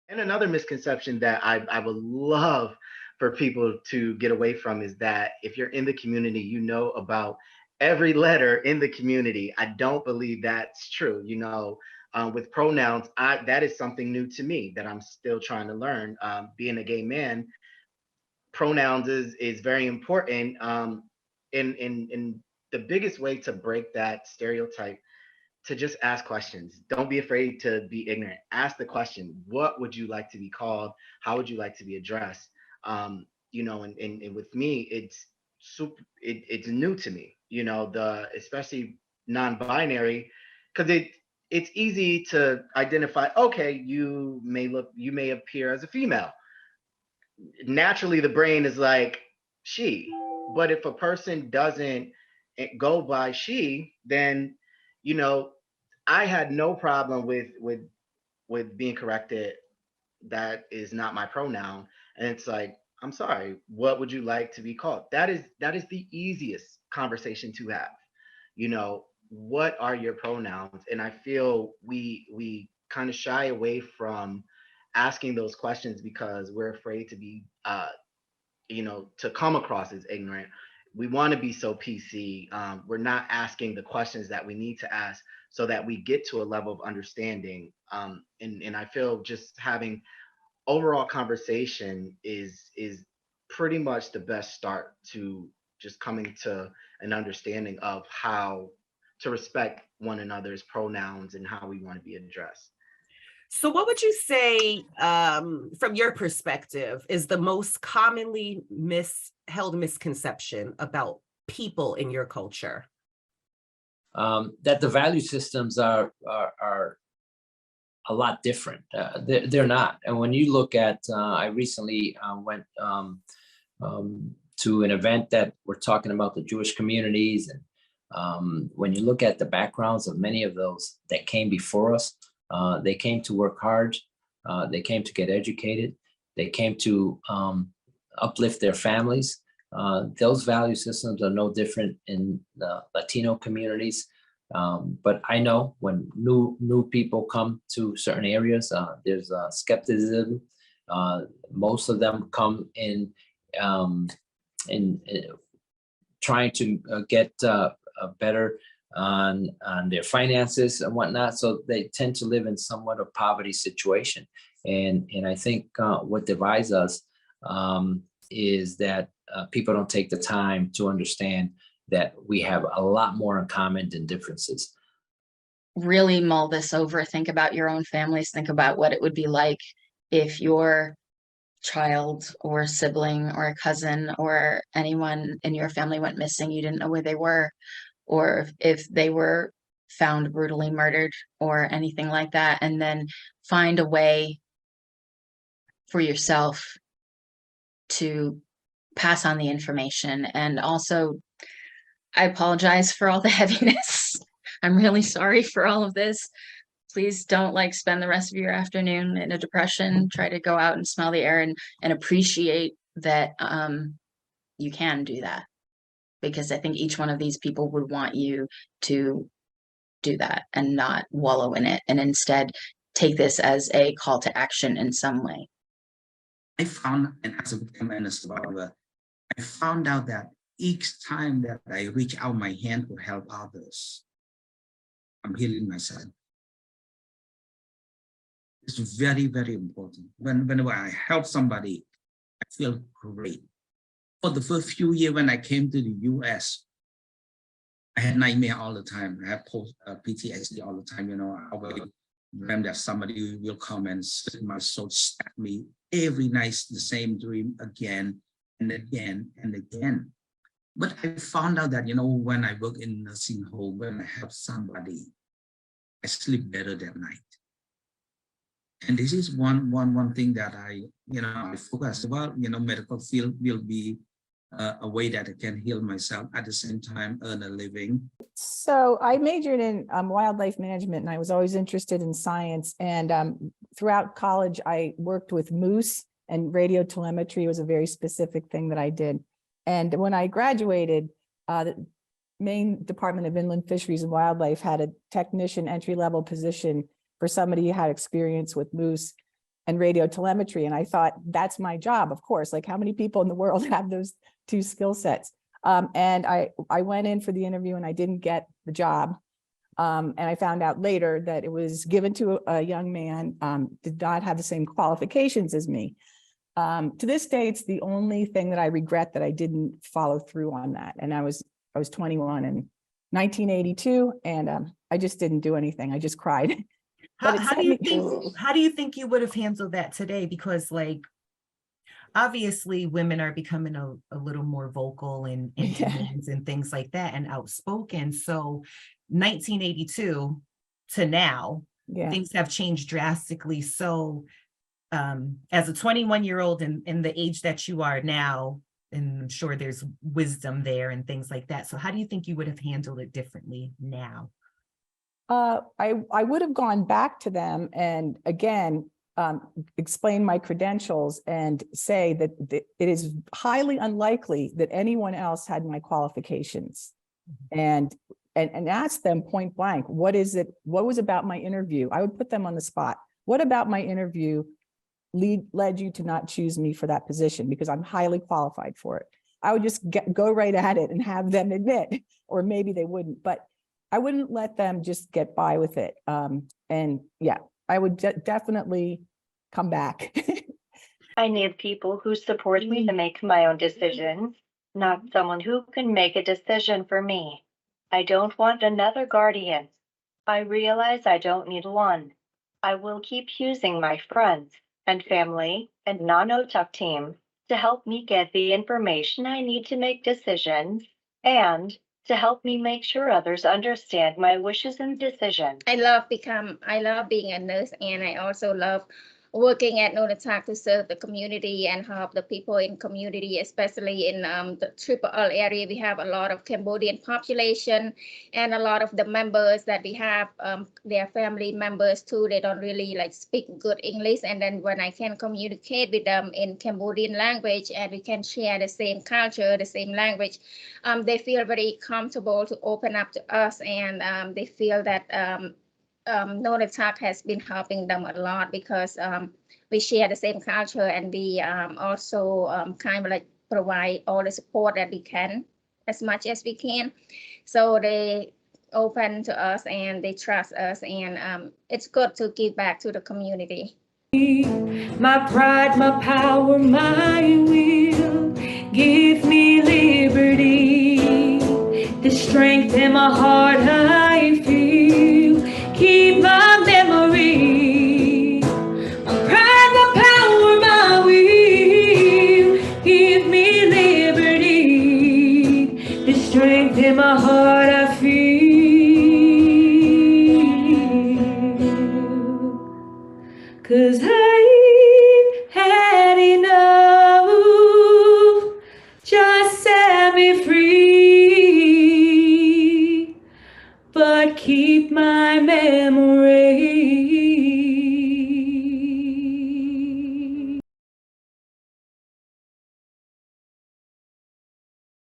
And another misconception that I would love for people to get away from is that if you're in the community, you know about every letter in the community. I don't believe that's true. With pronouns, that is something new to me that I'm still trying to learn. Being a gay man, pronouns is very important. In the biggest way to break that stereotype, to just ask questions. Don't be afraid to be ignorant. Ask the question, what would you like to be called? How would you like to be addressed? And with me, it's new to me, the especially non-binary, because it's easy to identify, okay, you may appear as a female. Naturally the brain is like she, but if a person doesn't go by she, then you know I had no problem with being corrected. That is not my pronoun. And it's like, I'm sorry, what would you like to be called? That is the easiest conversation to have. What are your pronouns? And I feel we kind of shy away from asking those questions because we're afraid to be to come across as ignorant. We want to be so PC. We're not asking the questions that we need to ask so that we get to a level of understanding. And I feel just having overall conversation is pretty much the best start to just coming to an understanding of how to respect one another's pronouns and how we want to be addressed. So what would you say, from your perspective, is the most commonly held misconception about people in your culture? That the value systems are a lot different. They're not. And when you look at, I recently went to an event that we're talking about the Jewish communities. And when you look at the backgrounds of many of those that came before us, they came to work hard. They came to get educated. They came to uplift their families. Those value systems are no different in the Latino communities. But I know when new people come to certain areas, there's skepticism. Most of them come in trying to get better on their finances and whatnot. So they tend to live in somewhat of poverty situation. And I think what divides us is that people don't take the time to understand that we have a lot more in common than differences. Really mull this over. Think about your own families. Think about what it would be like if your child or sibling or a cousin or anyone in your family went missing. You didn't know where they were, or if they were found brutally murdered or anything like that, and then find a way for yourself to pass on the information. And also, I apologize for all the heaviness. I'm really sorry for all of this. Please don't spend the rest of your afternoon in a depression. Try to go out and smell the air and appreciate that you can do that. Because I think each one of these people would want you to do that and not wallow in it, and instead take this as a call to action in some way. I found, and as a feminist survivor, I found out that each time that I reach out my hand to help others, I'm healing myself. It's very, very important. Whenever I help somebody, I feel great. For the first few years when I came to the US, I had nightmare all the time. I had PTSD all the time. I always dreamed that somebody will come and slit my soul, stab me. Every night, the same dream again and again and again. But I found out that, when I work in a nursing home, when I help somebody, I sleep better that night. And this is one thing that I focus about. Medical field will be a way that I can heal myself, at the same time earn a living. So I majored in wildlife management, and I was always interested in science. And throughout college, I worked with moose, and radio telemetry was a very specific thing that I did. And when I graduated, the Maine Department of Inland Fisheries and Wildlife had a technician entry-level position for somebody who had experience with moose. and radio telemetry. And I thought, that's my job, of course. Like, how many people in the world have those two skill sets? And I went in for the interview and I didn't get the job. And I found out later that it was given to a young man, did not have the same qualifications as me. To this day, it's the only thing that I regret that I didn't follow through on that. And I was 21 in 1982, and I just didn't do anything. I just cried. How do you think you would have handled that today? Because, like, obviously women are becoming a little more vocal and things like that, and outspoken. So 1982 to now, things have changed drastically. So as a 21-year-old in the age that you are now, and I'm sure there's wisdom there and things like that. So how do you think you would have handled it differently now? I would have gone back to them and again, explain my credentials and say that it is highly unlikely that anyone else had my qualifications, and ask them point blank, what was about my interview? I would put them on the spot. What about my interview led you to not choose me for that position? Because I'm highly qualified for it. I would just go right at it and have them admit, or maybe they wouldn't, but I wouldn't let them just get by with it. And yeah, I would definitely come back. I need people who support me to make my own decisions, not someone who can make a decision for me. I don't want another guardian. I realize I don't need one. I will keep using my friends and family and Nonotuck team to help me get the information I need to make decisions and to help me make sure others understand my wishes and decisions. I love being a nurse, and I also love working at Nonotuck to serve the community and help the people in community, especially in the Triple L area. We have a lot of Cambodian population, and a lot of the members that we have, their family members too, they don't really like speak good English. And then when I can communicate with them in Cambodian language and we can share the same culture, the same language, they feel very comfortable to open up to us, and they feel that Nonotuck has been helping them a lot because we share the same culture, and we also kind of like provide all the support that we can as much as we can. So they open to us and they trust us, and it's good to give back to the community. My pride, my power, my will, give me liberty, the strength in my heart I feel, keep my memory, my pride, my power, my will, give me liberty, the strength in my heart I feel. 'Cause I've had enough, just set me free, but keep my memory.